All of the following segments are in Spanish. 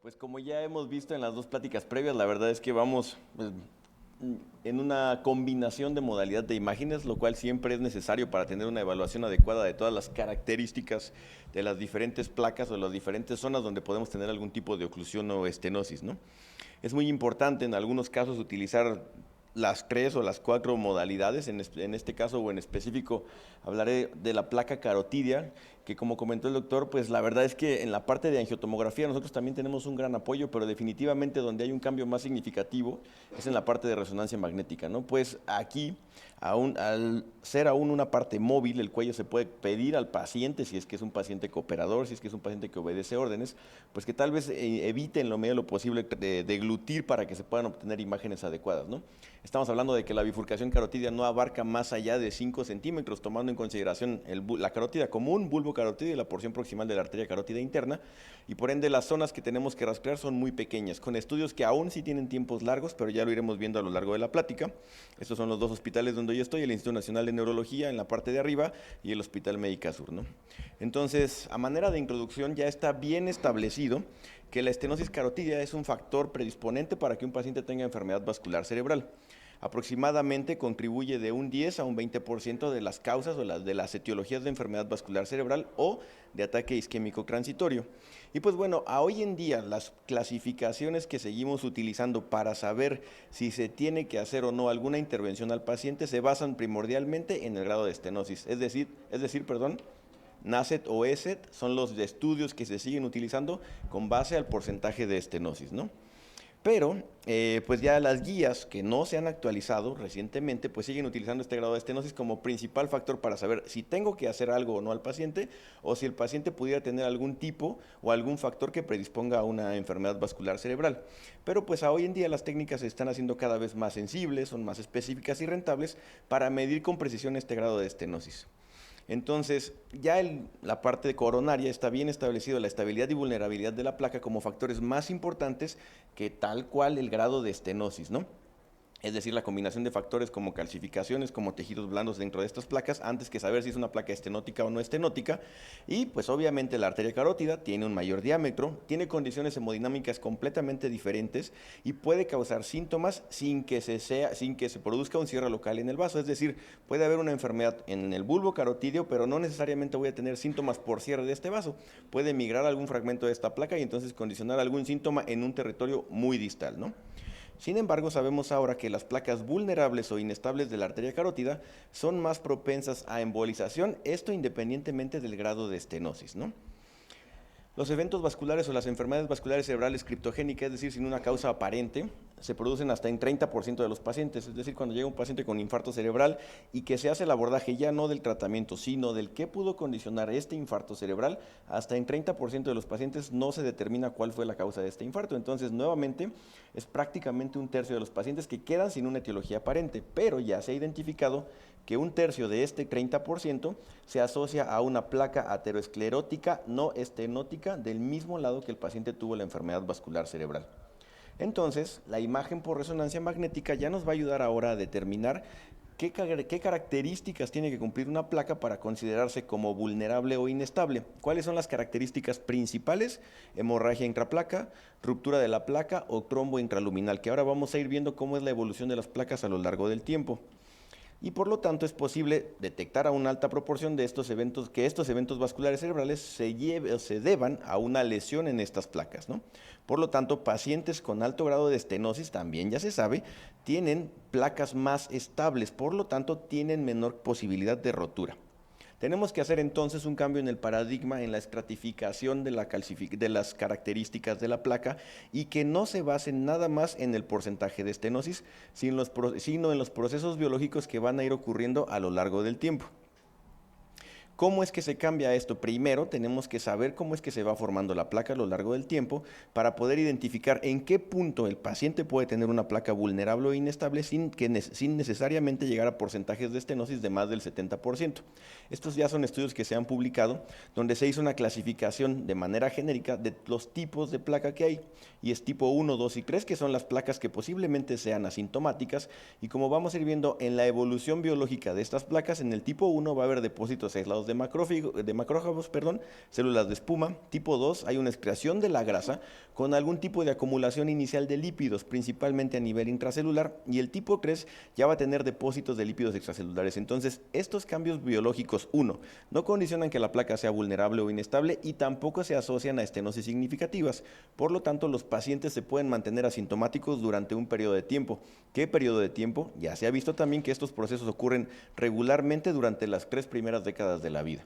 Pues como ya hemos visto en las dos pláticas previas, la verdad es que vamos en una combinación de modalidad de imágenes, lo cual siempre es necesario para tener una evaluación adecuada de todas las características de las diferentes placas o las diferentes zonas donde podemos tener algún tipo de oclusión o estenosis, ¿no? Es muy importante en algunos casos utilizar las tres o las cuatro modalidades, en este caso o en específico hablaré de la placa carotidia, que como comentó el doctor, pues la verdad es que en la parte de angiotomografía nosotros también tenemos un gran apoyo, pero definitivamente donde hay un cambio más significativo es en la parte de resonancia magnética, ¿no? Pues aquí, al ser aún una parte móvil, el cuello se puede pedir al paciente, si es que es un paciente cooperador, si es que es un paciente que obedece órdenes, pues que tal vez eviten lo medio lo posible de deglutir para que se puedan obtener imágenes adecuadas, ¿no? Estamos hablando de que la bifurcación carotidia no abarca más allá de 5 centímetros, tomando en consideración la carótida común, bulbo carotidio y la porción proximal de la arteria carótida interna, y por ende las zonas que tenemos que rastrear son muy pequeñas, con estudios que aún sí tienen tiempos largos, pero ya lo iremos viendo a lo largo de la plática. Estos son los dos hospitales donde yo estoy, el Instituto Nacional de Neurología en la parte de arriba y el Hospital Médica Sur, ¿no? Entonces, a manera de introducción, ya está bien establecido que la estenosis carotidia es un factor predisponente para que un paciente tenga enfermedad vascular cerebral. Aproximadamente contribuye de un 10 a un 20% de las causas o de las etiologías de enfermedad vascular cerebral o de ataque isquémico transitorio. Y pues bueno, a hoy en día las clasificaciones que seguimos utilizando para saber si se tiene que hacer o no alguna intervención al paciente se basan primordialmente en el grado de estenosis, NACET o ESET son los estudios que se siguen utilizando con base al porcentaje de estenosis, ¿no? Pero, pues ya las guías que no se han actualizado recientemente, pues siguen utilizando este grado de estenosis como principal factor para saber si tengo que hacer algo o no al paciente, o si el paciente pudiera tener algún tipo o algún factor que predisponga a una enfermedad vascular cerebral. Pero pues a hoy en día las técnicas se están haciendo cada vez más sensibles, son más específicas y rentables para medir con precisión este grado de estenosis. Entonces, ya la parte coronaria está bien establecido la estabilidad y vulnerabilidad de la placa como factores más importantes que tal cual el grado de estenosis, ¿no? Es decir, la combinación de factores como calcificaciones, como tejidos blandos dentro de estas placas, antes que saber si es una placa estenótica o no estenótica. Y pues obviamente la arteria carótida tiene un mayor diámetro, tiene condiciones hemodinámicas completamente diferentes y puede causar síntomas sin que se produzca un cierre local en el vaso. Es decir, puede haber una enfermedad en el bulbo carotidio, pero no necesariamente voy a tener síntomas por cierre de este vaso. Puede migrar algún fragmento de esta placa y entonces condicionar algún síntoma en un territorio muy distal, ¿no? Sin embargo, sabemos ahora que las placas vulnerables o inestables de la arteria carótida son más propensas a embolización, esto independientemente del grado de estenosis, ¿no? Los eventos vasculares o las enfermedades vasculares cerebrales criptogénicas, es decir, sin una causa aparente, se producen hasta en 30% de los pacientes. Es decir, cuando llega un paciente con infarto cerebral y que se hace el abordaje ya no del tratamiento, sino del qué pudo condicionar este infarto cerebral, hasta en 30% de los pacientes no se determina cuál fue la causa de este infarto. Entonces, nuevamente, es prácticamente un tercio de los pacientes que quedan sin una etiología aparente, pero ya se ha identificado que un tercio de este 30% se asocia a una placa ateroesclerótica no estenótica del mismo lado que el paciente tuvo la enfermedad vascular cerebral. Entonces, la imagen por resonancia magnética ya nos va a ayudar ahora a determinar qué características tiene que cumplir una placa para considerarse como vulnerable o inestable. ¿Cuáles son las características principales? Hemorragia intraplaca, ruptura de la placa o trombo intraluminal, que ahora vamos a ir viendo cómo es la evolución de las placas a lo largo del tiempo. Y por lo tanto es posible detectar a una alta proporción de estos eventos, que estos eventos vasculares cerebrales se deban a una lesión en estas placas, ¿no? Por lo tanto, pacientes con alto grado de estenosis, también ya se sabe, tienen placas más estables, por lo tanto tienen menor posibilidad de rotura. Tenemos que hacer entonces un cambio en el paradigma, en la estratificación de las características de la placa y que no se basen nada más en el porcentaje de estenosis, sino en los procesos biológicos que van a ir ocurriendo a lo largo del tiempo. ¿Cómo es que se cambia esto? Primero tenemos que saber cómo es que se va formando la placa a lo largo del tiempo para poder identificar en qué punto el paciente puede tener una placa vulnerable o inestable sin necesariamente llegar a porcentajes de estenosis de más del 70%. Estos ya son estudios que se han publicado donde se hizo una clasificación de manera genérica de los tipos de placa que hay, y es tipo 1, 2 y 3, que son las placas que posiblemente sean asintomáticas, y como vamos a ir viendo en la evolución biológica de estas placas, en el tipo 1 va a haber depósitos aislados de de macrófagos, células de espuma. Tipo 2, hay una excreción de la grasa con algún tipo de acumulación inicial de lípidos, principalmente a nivel intracelular, y el tipo 3 ya va a tener depósitos de lípidos extracelulares. Entonces, estos cambios biológicos, uno, no condicionan que la placa sea vulnerable o inestable y tampoco se asocian a estenosis significativas. Por lo tanto, los pacientes se pueden mantener asintomáticos durante un periodo de tiempo. ¿Qué periodo de tiempo? Ya se ha visto también que estos procesos ocurren regularmente durante las 3 primeras décadas de la vida.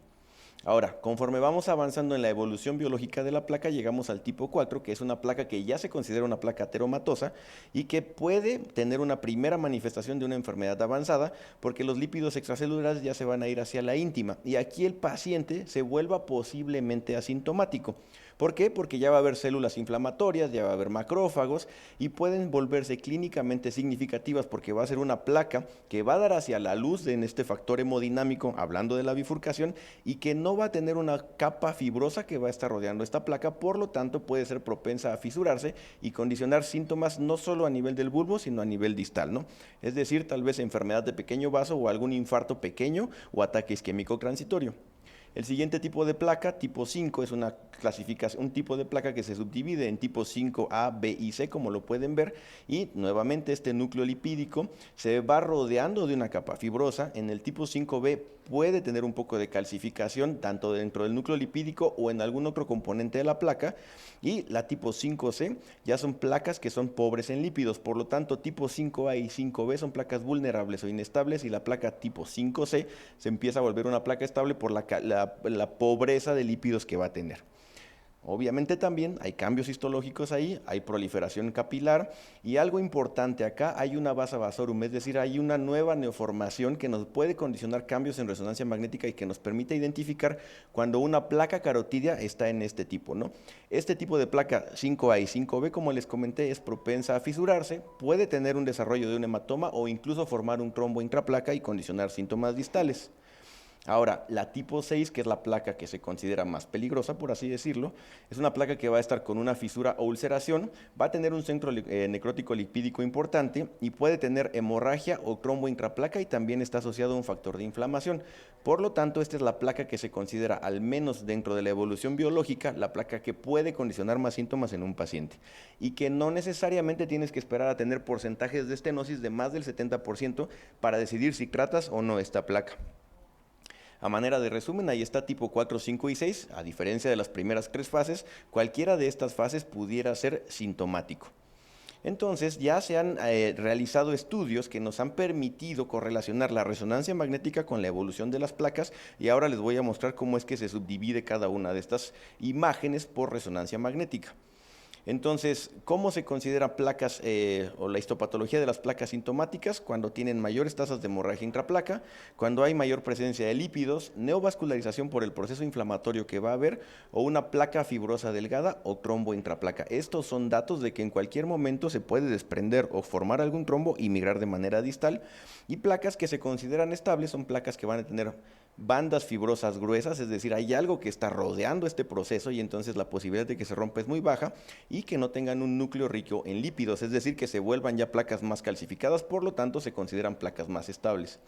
Ahora, conforme vamos avanzando en la evolución biológica de la placa, llegamos al tipo 4, que es una placa que ya se considera una placa ateromatosa y que puede tener una primera manifestación de una enfermedad avanzada porque los lípidos extracelulares ya se van a ir hacia la íntima y aquí el paciente se vuelva posiblemente asintomático. ¿Por qué? Porque ya va a haber células inflamatorias, ya va a haber macrófagos y pueden volverse clínicamente significativas porque va a ser una placa que va a dar hacia la luz en este factor hemodinámico, hablando de la bifurcación, y que no va a tener una capa fibrosa que va a estar rodeando esta placa, por lo tanto puede ser propensa a fisurarse y condicionar síntomas no solo a nivel del bulbo, sino a nivel distal, ¿no? Es decir, tal vez enfermedad de pequeño vaso o algún infarto pequeño o ataque isquémico transitorio. El siguiente tipo de placa, tipo 5, es una clasificación, un tipo de placa que se subdivide en tipo 5A, B y C, como lo pueden ver, y nuevamente este núcleo lipídico se va rodeando de una capa fibrosa. En el tipo 5B puede tener un poco de calcificación, tanto dentro del núcleo lipídico o en algún otro componente de la placa, y la tipo 5C ya son placas que son pobres en lípidos, por lo tanto tipo 5A y 5B son placas vulnerables o inestables, y la placa tipo 5C se empieza a volver una placa estable por la pobreza de lípidos que va a tener. Obviamente también hay cambios histológicos ahí, hay proliferación capilar y algo importante acá, hay una vasa vasorum, es decir, hay una nueva neoformación que nos puede condicionar cambios en resonancia magnética y que nos permite identificar cuando una placa carotidia está en este tipo, ¿no? Este tipo de placa 5A y 5B, como les comenté, es propensa a fisurarse, puede tener un desarrollo de un hematoma o incluso formar un trombo intraplaca y condicionar síntomas distales. Ahora, la tipo 6, que es la placa que se considera más peligrosa, por así decirlo, es una placa que va a estar con una fisura o ulceración, va a tener un centro necrótico lipídico importante y puede tener hemorragia o trombo intraplaca y también está asociado a un factor de inflamación. Por lo tanto, esta es la placa que se considera, al menos dentro de la evolución biológica, la placa que puede condicionar más síntomas en un paciente y que no necesariamente tienes que esperar a tener porcentajes de estenosis de más del 70% para decidir si tratas o no esta placa. A manera de resumen, ahí está tipo 4, 5 y 6. A diferencia de las primeras 3 fases, cualquiera de estas fases pudiera ser sintomático. Entonces, ya se han realizado estudios que nos han permitido correlacionar la resonancia magnética con la evolución de las placas y ahora les voy a mostrar cómo es que se subdivide cada una de estas imágenes por resonancia magnética. Entonces, ¿cómo se consideran placas o la histopatología de las placas sintomáticas? Cuando tienen mayores tasas de hemorragia intraplaca, cuando hay mayor presencia de lípidos, neovascularización por el proceso inflamatorio que va a haber, o una placa fibrosa delgada o trombo intraplaca. Estos son datos de que en cualquier momento se puede desprender o formar algún trombo y migrar de manera distal. Y placas que se consideran estables son placas que van a tener bandas fibrosas gruesas, es decir, hay algo que está rodeando este proceso y entonces la posibilidad de que se rompa es muy baja, y que no tengan un núcleo rico en lípidos, es decir, que se vuelvan ya placas más calcificadas, por lo tanto se consideran placas más estables.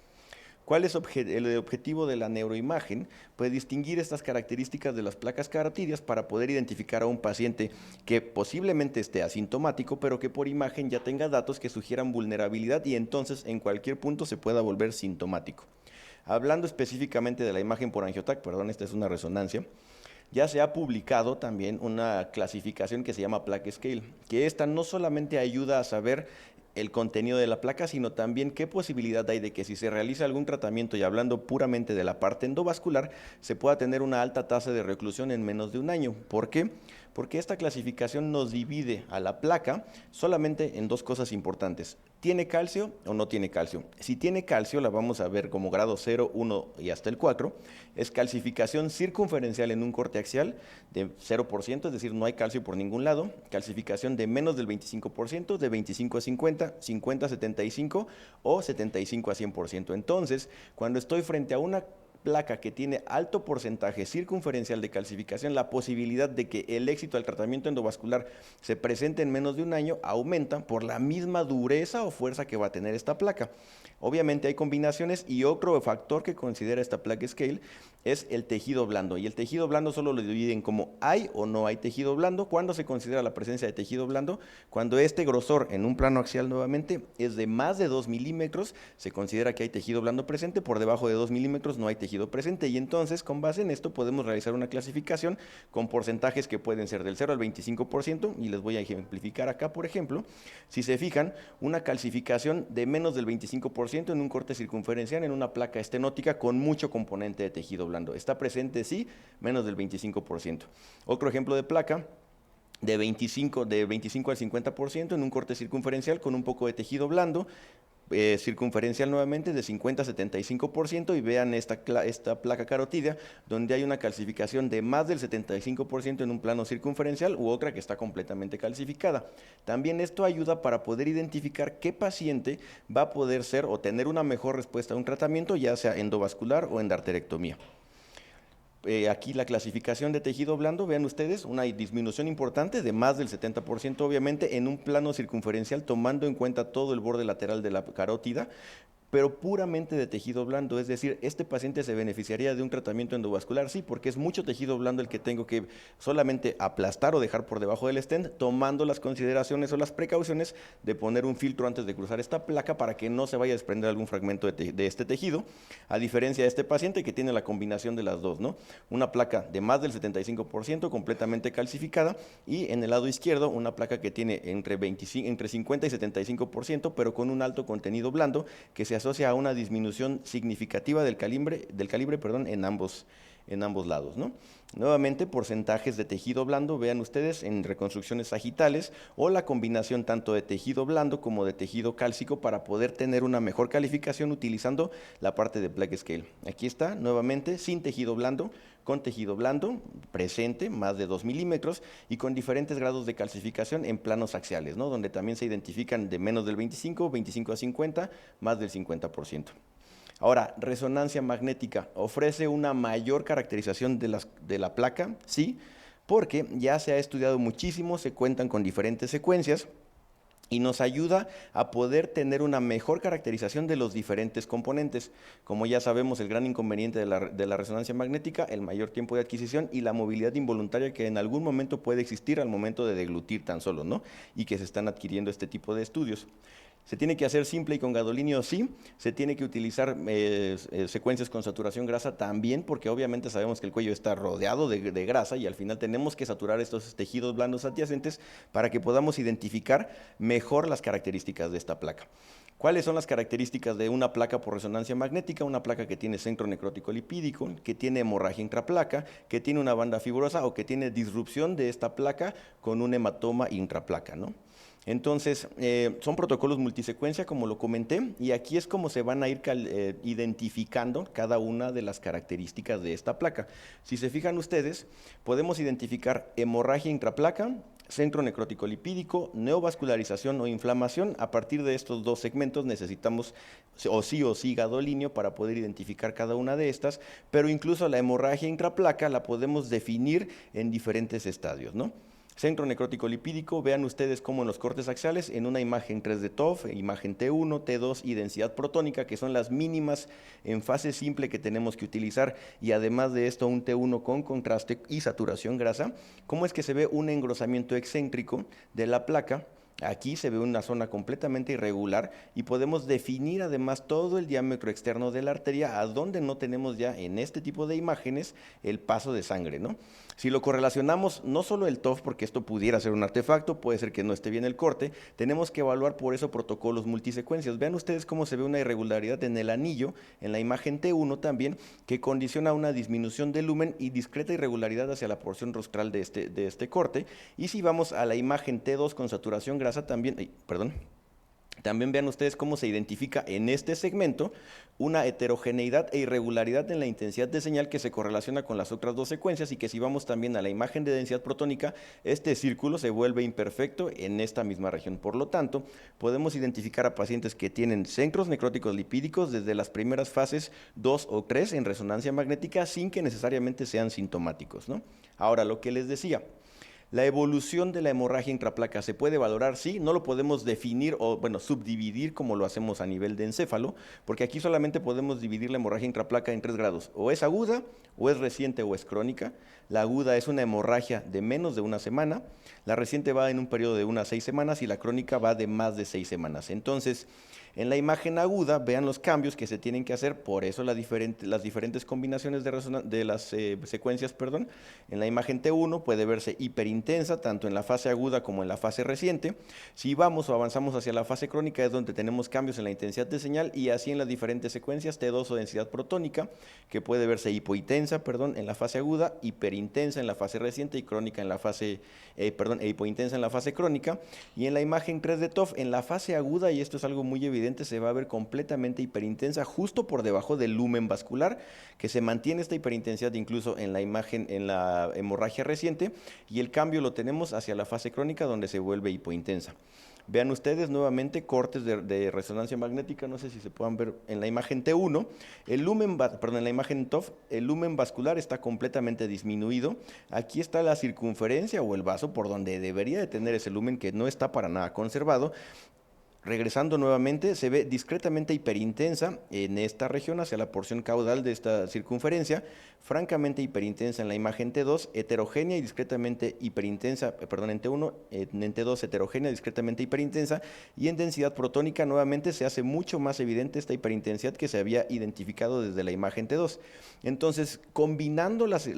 ¿Cuál es el objetivo de la neuroimagen? Pues distinguir estas características de las placas carotidias para poder identificar a un paciente que posiblemente esté asintomático, pero que por imagen ya tenga datos que sugieran vulnerabilidad y entonces en cualquier punto se pueda volver sintomático. Hablando específicamente de la imagen por angiotac, perdón, esta es una resonancia, ya se ha publicado también una clasificación que se llama Plaque Scale, que esta no solamente ayuda a saber el contenido de la placa, sino también qué posibilidad hay de que si se realiza algún tratamiento, y hablando puramente de la parte endovascular, se pueda tener una alta tasa de reclusión en menos de un año. ¿Por qué? Porque esta clasificación nos divide a la placa solamente en dos cosas importantes. ¿Tiene calcio o no tiene calcio? Si tiene calcio, la vamos a ver como grado 0, 1 y hasta el 4. Es calcificación circunferencial en un corte axial de 0%, es decir, no hay calcio por ningún lado. Calcificación de menos del 25%, de 25 a 50, 50 a 75 o 75 a 100%. Entonces, cuando estoy frente a una placa que tiene alto porcentaje circunferencial de calcificación, la posibilidad de que el éxito del tratamiento endovascular se presente en menos de un año aumenta por la misma dureza o fuerza que va a tener esta placa. Obviamente hay combinaciones y otro factor que considera esta placa scale es el tejido blando. Y el tejido blando solo lo dividen como hay o no hay tejido blando. ¿Cuándo se considera la presencia de tejido blando? Cuando este grosor en un plano axial nuevamente es de más de 2 milímetros, se considera que hay tejido blando presente. Por debajo de 2 milímetros no hay tejido presente. Y entonces, con base en esto, podemos realizar una clasificación con porcentajes que pueden ser del 0 al 25%. Y les voy a ejemplificar acá, por ejemplo. Si se fijan, una calcificación de menos del 25% en un corte circunferencial en una placa estenótica con mucho componente de tejido blando. Está presente, sí, menos del 25%. Otro ejemplo de placa de 25 al 50% en un corte circunferencial con un poco de tejido blando, circunferencial nuevamente de 50 a 75%, y vean esta placa carotídea donde hay una calcificación de más del 75% en un plano circunferencial u otra que está completamente calcificada. También esto ayuda para poder identificar qué paciente va a poder ser o tener una mejor respuesta a un tratamiento, ya sea endovascular o endarterectomía. Aquí la clasificación de tejido blando, vean ustedes, una disminución importante de más del 70%, obviamente, en un plano circunferencial, tomando en cuenta todo el borde lateral de la carótida, pero puramente de tejido blando. Es decir, ¿este paciente se beneficiaría de un tratamiento endovascular? Sí, porque es mucho tejido blando el que tengo que solamente aplastar o dejar por debajo del stent, tomando las consideraciones o las precauciones de poner un filtro antes de cruzar esta placa para que no se vaya a desprender algún fragmento de este tejido, a diferencia de este paciente que tiene la combinación de las dos, ¿no? Una placa de más del 75% completamente calcificada, y en el lado izquierdo una placa que tiene entre 50 y 75%, pero con un alto contenido blando que se asocia a una disminución significativa del calibre en ambos lados, ¿no? Nuevamente, porcentajes de tejido blando, vean ustedes en reconstrucciones sagitales o la combinación tanto de tejido blando como de tejido cálcico para poder tener una mejor calificación utilizando la parte de plaque scale. Aquí está, nuevamente, sin tejido blando, con tejido blando presente, más de 2 milímetros, y con diferentes grados de calcificación en planos axiales, ¿no? Donde también se identifican de menos del 25, 25 a 50, más del 50%. Ahora, resonancia magnética, ¿ofrece una mayor caracterización de la placa? Sí, porque ya se ha estudiado muchísimo, se cuentan con diferentes secuencias y nos ayuda a poder tener una mejor caracterización de los diferentes componentes. Como ya sabemos, el gran inconveniente de la resonancia magnética, el mayor tiempo de adquisición y la movilidad involuntaria que en algún momento puede existir al momento de deglutir tan solo, ¿no? Y que se están adquiriendo este tipo de estudios. ¿Se tiene que hacer simple y con gadolinio? Sí. ¿Se tiene que utilizar secuencias con saturación grasa? También, porque obviamente sabemos que el cuello está rodeado de grasa y al final tenemos que saturar estos tejidos blandos adyacentes para que podamos identificar mejor las características de esta placa. ¿Cuáles son las características de una placa por resonancia magnética? Una placa que tiene centro necrótico lipídico, que tiene hemorragia intraplaca, que tiene una banda fibrosa o que tiene disrupción de esta placa con un hematoma intraplaca, ¿no? Entonces, son protocolos multisecuencia, como lo comenté, y aquí es como se van a ir identificando cada una de las características de esta placa. Si se fijan ustedes, podemos identificar hemorragia intraplaca, centro necrótico lipídico, neovascularización o inflamación. A partir de estos dos segmentos necesitamos o sí gadolinio para poder identificar cada una de estas, pero incluso la hemorragia intraplaca la podemos definir en diferentes estadios, ¿no? Centro necrótico lipídico, vean ustedes cómo en los cortes axiales, en una imagen 3D TOF, imagen T1, T2 y densidad protónica, que son las mínimas en fase simple que tenemos que utilizar, y además de esto un T1 con contraste y saturación grasa, cómo es que se ve un engrosamiento excéntrico de la placa. Aquí se ve una zona completamente irregular y podemos definir además todo el diámetro externo de la arteria, a donde no tenemos ya en este tipo de imágenes el paso de sangre, ¿no? Si lo correlacionamos, no solo el TOF, porque esto pudiera ser un artefacto, puede ser que no esté bien el corte, tenemos que evaluar por eso protocolos multisecuencias. Vean ustedes cómo se ve una irregularidad en el anillo, en la imagen T1 también, que condiciona una disminución del lumen y discreta irregularidad hacia la porción rostral de este corte. Y si vamos a la imagen T2 con saturación grasa, también También vean ustedes cómo se identifica en este segmento una heterogeneidad e irregularidad en la intensidad de señal que se correlaciona con las otras dos secuencias, y que si vamos también a la imagen de densidad protónica, este círculo se vuelve imperfecto en esta misma región. Por lo tanto, podemos identificar a pacientes que tienen centros necróticos lipídicos desde las primeras fases 2 o 3 en resonancia magnética sin que necesariamente sean sintomáticos, ¿no? Ahora, lo que les decía, la evolución de la hemorragia intraplaca se puede valorar, sí, no lo podemos definir o, bueno, subdividir como lo hacemos a nivel de encéfalo, porque aquí solamente podemos dividir la hemorragia intraplaca en 3 grados, o es aguda, o es reciente, o es crónica. La aguda es una hemorragia de menos de una semana, la reciente va en un periodo de 1 a 6 semanas y la crónica va de más de 6 semanas. Entonces, en la imagen aguda, vean los cambios que se tienen que hacer, por eso las diferentes combinaciones de las secuencias, perdón. En la imagen T1 puede verse hiperintensa, tanto en la fase aguda como en la fase reciente. Si vamos o avanzamos hacia la fase crónica, es donde tenemos cambios en la intensidad de señal, y así en las diferentes secuencias, T2 o densidad protónica, que puede verse hipointensa, perdón, en la fase aguda, hiperintensa en la fase reciente y crónica en la fase, hipointensa en la fase crónica. Y en la imagen 3 de TOF, en la fase aguda, y esto es algo muy evidente, se va a ver completamente hiperintensa justo por debajo del lumen vascular, que se mantiene esta hiperintensidad incluso en la imagen, en la hemorragia reciente, y el cambio lo tenemos hacia la fase crónica, donde se vuelve hipointensa. Vean ustedes nuevamente cortes de resonancia magnética, no sé si se puedan ver en la imagen T1, en la imagen TOF, el lumen vascular está completamente disminuido. Aquí está la circunferencia o el vaso por donde debería de tener ese lumen, que no está para nada conservado. Regresando nuevamente, se ve discretamente hiperintensa en esta región hacia la porción caudal de esta circunferencia, francamente hiperintensa en la imagen T2, heterogénea y discretamente hiperintensa, en T1, en T2 heterogénea, discretamente hiperintensa, y en densidad protónica nuevamente se hace mucho más evidente esta hiperintensidad que se había identificado desde la imagen T2. Entonces, combinando las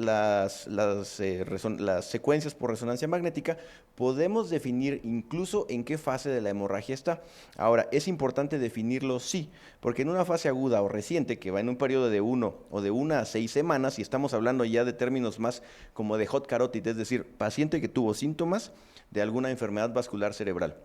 secuencias por resonancia magnética, podemos definir incluso en qué fase de la hemorragia está. Ahora, es importante definirlo, sí, porque en una fase aguda o reciente, que va en un periodo de 1 o de 1 a 6 semanas, y estamos hablando ya de términos más como de hot carotid, es decir, paciente que tuvo síntomas de alguna enfermedad vascular cerebral,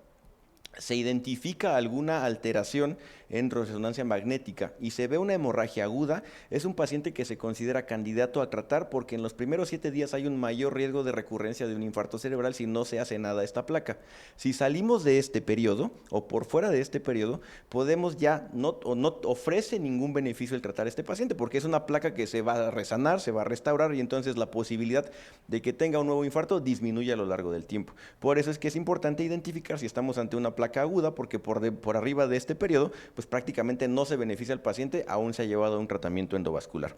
se identifica alguna alteración en resonancia magnética y se ve una hemorragia aguda, es un paciente que se considera candidato a tratar, porque en los primeros 7 días hay un mayor riesgo de recurrencia de un infarto cerebral si no se hace nada a esta placa. Si salimos de este periodo o por fuera de este periodo, podemos ya no ofrece ningún beneficio el tratar a este paciente, porque es una placa que se va a resanar, se va a restaurar, y entonces la posibilidad de que tenga un nuevo infarto disminuye a lo largo del tiempo. Por eso es que es importante identificar si estamos ante una placa aguda, porque por arriba de este periodo, pues prácticamente no se beneficia al paciente, aún se ha llevado a un tratamiento endovascular.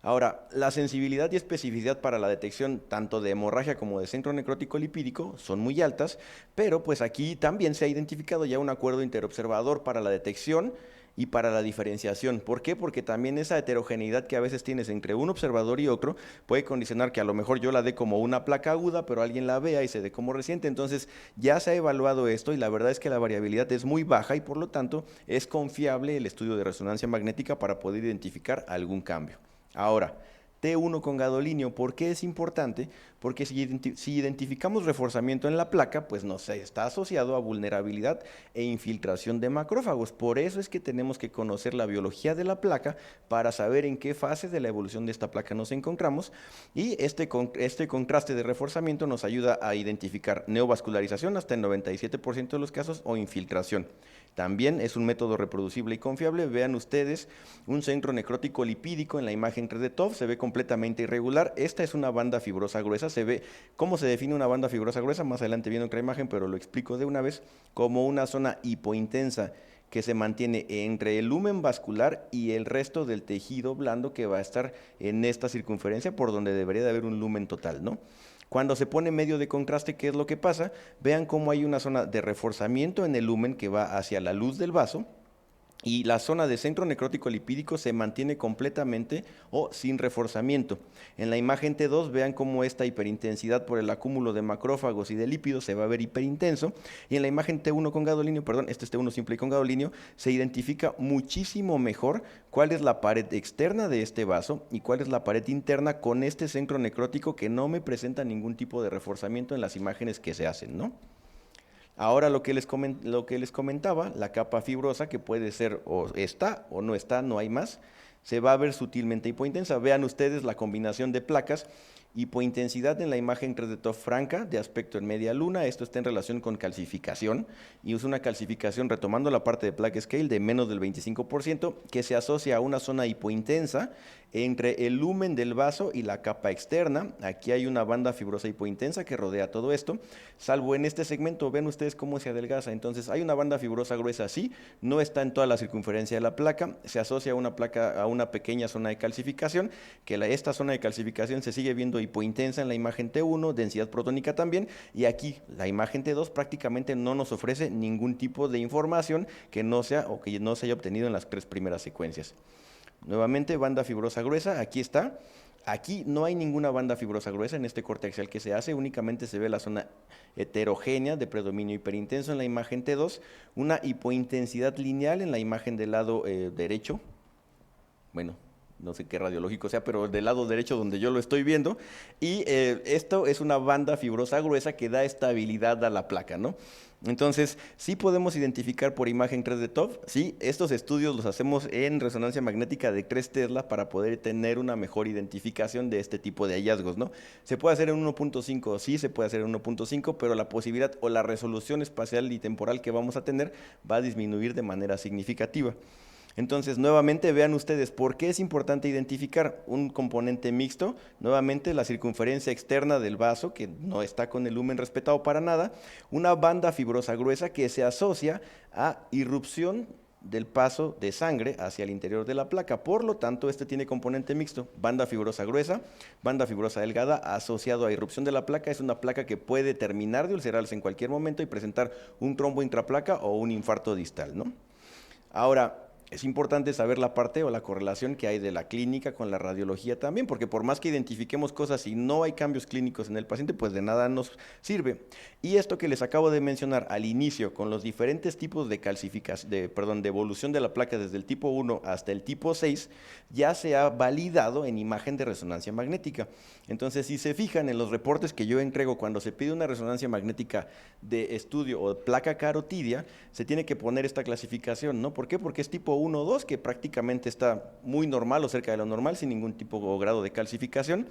Ahora, la sensibilidad y especificidad para la detección tanto de hemorragia como de centro necrótico lipídico son muy altas, pero pues aquí también se ha identificado ya un acuerdo interobservador para la detección y para la diferenciación. ¿Por qué? Porque también esa heterogeneidad que a veces tienes entre un observador y otro puede condicionar que a lo mejor yo la dé como una placa aguda, pero alguien la vea y se dé como reciente. Entonces ya se ha evaluado esto y la verdad es que la variabilidad es muy baja, y por lo tanto es confiable el estudio de resonancia magnética para poder identificar algún cambio. Ahora, T1 con gadolinio, ¿por qué es importante? Porque si identificamos reforzamiento en la placa, pues nos está asociado a vulnerabilidad e infiltración de macrófagos. Por eso es que tenemos que conocer la biología de la placa para saber en qué fase de la evolución de esta placa nos encontramos, y este contraste de reforzamiento nos ayuda a identificar neovascularización hasta el 97% de los casos o infiltración. También es un método reproducible y confiable. Vean ustedes un centro necrótico lipídico en la imagen 3 de TOF, se ve completamente irregular. Esta es una banda fibrosa gruesa, se ve cómo se define una banda fibrosa gruesa, más adelante viene otra imagen, pero lo explico de una vez, como una zona hipointensa que se mantiene entre el lumen vascular y el resto del tejido blando que va a estar en esta circunferencia por donde debería de haber un lumen total, ¿no? Cuando se pone medio de contraste, ¿qué es lo que pasa? Vean cómo hay una zona de reforzamiento en el lumen que va hacia la luz del vaso, y la zona de centro necrótico lipídico se mantiene completamente o sin reforzamiento. En la imagen T2 vean cómo esta hiperintensidad por el acúmulo de macrófagos y de lípidos se va a ver hiperintenso, y en la imagen T1 con gadolinio, este es T1 simple y con gadolinio, se identifica muchísimo mejor cuál es la pared externa de este vaso y cuál es la pared interna con este centro necrótico que no me presenta ningún tipo de reforzamiento en las imágenes que se hacen, ¿no? Ahora lo que les comentaba, la capa fibrosa que puede ser o está o no está, no hay más, se va a ver sutilmente hipointensa. Vean ustedes la combinación de placas, hipointensidad en la imagen 3D TOF franca de aspecto en media luna, esto está en relación con calcificación y es una calcificación, retomando la parte de plaque scale, de menos del 25%, que se asocia a una zona hipointensa entre el lumen del vaso y la capa externa. Aquí hay una banda fibrosa hipointensa que rodea todo esto, salvo en este segmento, ven ustedes cómo se adelgaza. Entonces hay una banda fibrosa gruesa, sí, no está en toda la circunferencia de la placa, se asocia a una placa, a una pequeña zona de calcificación, que esta zona de calcificación se sigue viendo hipointensa en la imagen T1, densidad protónica también, y aquí la imagen T2 prácticamente no nos ofrece ningún tipo de información que no sea o que no se haya obtenido en las 3 primeras secuencias. Nuevamente, banda fibrosa gruesa, aquí está. Aquí no hay ninguna banda fibrosa gruesa en este corte axial que se hace, únicamente se ve la zona heterogénea de predominio hiperintenso en la imagen T2, una hipointensidad lineal en la imagen del lado derecho, bueno, no sé qué radiológico sea, pero del lado derecho donde yo lo estoy viendo, y esto es una banda fibrosa gruesa que da estabilidad a la placa, ¿no? Entonces, sí podemos identificar por imagen 3D TOF, sí, estos estudios los hacemos en resonancia magnética de 3 Tesla para poder tener una mejor identificación de este tipo de hallazgos, ¿no? Se puede hacer en 1.5, sí, se puede hacer en 1.5, pero la posibilidad o la resolución espacial y temporal que vamos a tener va a disminuir de manera significativa. Entonces, nuevamente vean ustedes por qué es importante identificar un componente mixto. Nuevamente, la circunferencia externa del vaso, que no está con el lumen respetado para nada, una banda fibrosa gruesa que se asocia a irrupción del paso de sangre hacia el interior de la placa. Por lo tanto, este tiene componente mixto, banda fibrosa gruesa, banda fibrosa delgada, asociado a irrupción de la placa. Es una placa que puede terminar de ulcerarse en cualquier momento y presentar un trombo intraplaca o un infarto distal, ¿no? Ahora, es importante saber la parte o la correlación que hay de la clínica con la radiología también, porque por más que identifiquemos cosas y no hay cambios clínicos en el paciente, pues de nada nos sirve. Y esto que les acabo de mencionar al inicio, con los diferentes tipos de calcificación, de evolución de la placa desde el tipo 1 hasta el tipo 6, ya se ha validado en imagen de resonancia magnética. Entonces, si se fijan en los reportes que yo entrego cuando se pide una resonancia magnética de estudio o placa carotidia, se tiene que poner esta clasificación, ¿no? ¿Por qué? Porque es tipo 1 o 2, que prácticamente está muy normal o cerca de lo normal, sin ningún tipo o grado de calcificación.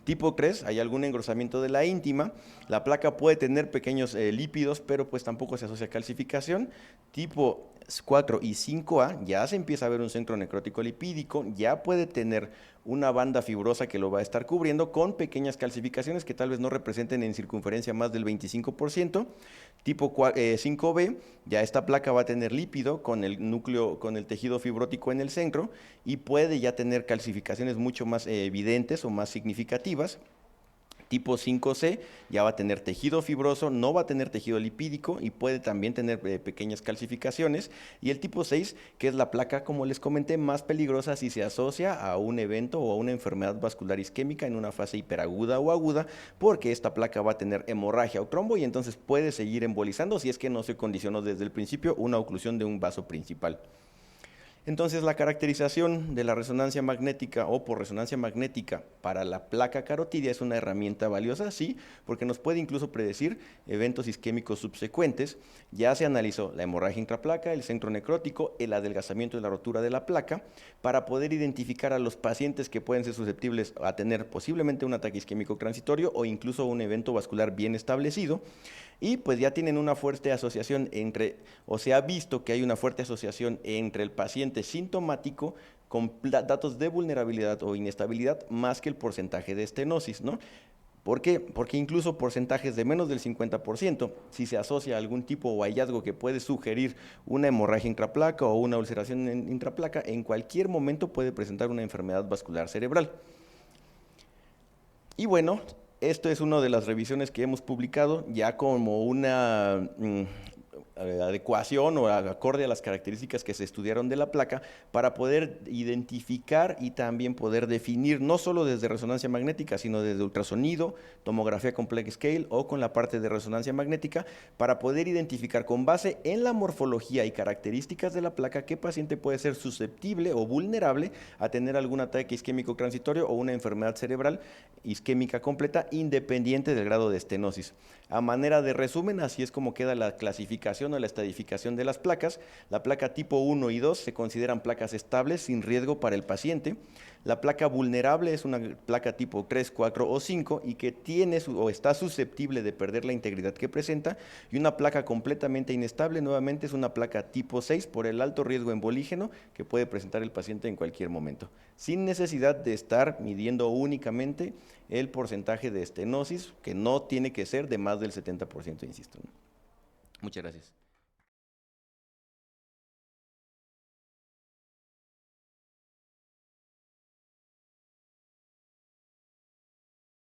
Tipo 3, hay algún engrosamiento de la íntima, la placa puede tener pequeños lípidos, pero pues tampoco se asocia a calcificación. Tipo 4 y 5A, ya se empieza a ver un centro necrótico lipídico, ya puede tener una banda fibrosa que lo va a estar cubriendo con pequeñas calcificaciones que tal vez no representen en circunferencia más del 25%. Tipo 5B, ya esta placa va a tener lípido con el núcleo, con el tejido fibrótico en el centro y puede ya tener calcificaciones mucho más evidentes o más significativas. Tipo 5C ya va a tener tejido fibroso, no va a tener tejido lipídico y puede también tener pequeñas calcificaciones. Y el tipo 6, que es la placa, como les comenté, más peligrosa si se asocia a un evento o a una enfermedad vascular isquémica en una fase hiperaguda o aguda, porque esta placa va a tener hemorragia o trombo y entonces puede seguir embolizando si es que no se condicionó desde el principio una oclusión de un vaso principal. Entonces, la caracterización de la resonancia magnética o por resonancia magnética para la placa carotidia es una herramienta valiosa, sí, porque nos puede incluso predecir eventos isquémicos subsecuentes. Ya se analizó la hemorragia intraplaca, el centro necrótico, el adelgazamiento y la rotura de la placa, para poder identificar a los pacientes que pueden ser susceptibles a tener posiblemente un ataque isquémico transitorio o incluso un evento vascular bien establecido. Y pues ya tienen una fuerte asociación entre, o se ha visto que hay una fuerte asociación entre el paciente sintomático con datos de vulnerabilidad o inestabilidad más que el porcentaje de estenosis, ¿no? ¿Por qué? Porque incluso porcentajes de menos del 50%, si se asocia a algún tipo o hallazgo que puede sugerir una hemorragia intraplaca o una ulceración intraplaca, en cualquier momento puede presentar una enfermedad vascular cerebral. Y bueno, esto es una de las revisiones que hemos publicado ya como una adecuación o acorde a las características que se estudiaron de la placa para poder identificar y también poder definir, no solo desde resonancia magnética, sino desde ultrasonido, tomografía complex scale o con la parte de resonancia magnética, para poder identificar con base en la morfología y características de la placa qué paciente puede ser susceptible o vulnerable a tener algún ataque isquémico transitorio o una enfermedad cerebral isquémica completa independiente del grado de estenosis. A manera de resumen, así es como queda la clasificación o la estadificación de las placas. La placa tipo 1 y 2 se consideran placas estables sin riesgo para el paciente. La placa vulnerable es una placa tipo 3, 4 o 5 y que tiene o está susceptible de perder la integridad que presenta. Y una placa completamente inestable, nuevamente, es una placa tipo 6 por el alto riesgo embolígeno que puede presentar el paciente en cualquier momento, sin necesidad de estar midiendo únicamente el porcentaje de estenosis, que no tiene que ser de más del 70%, insisto, ¿no? Muchas gracias.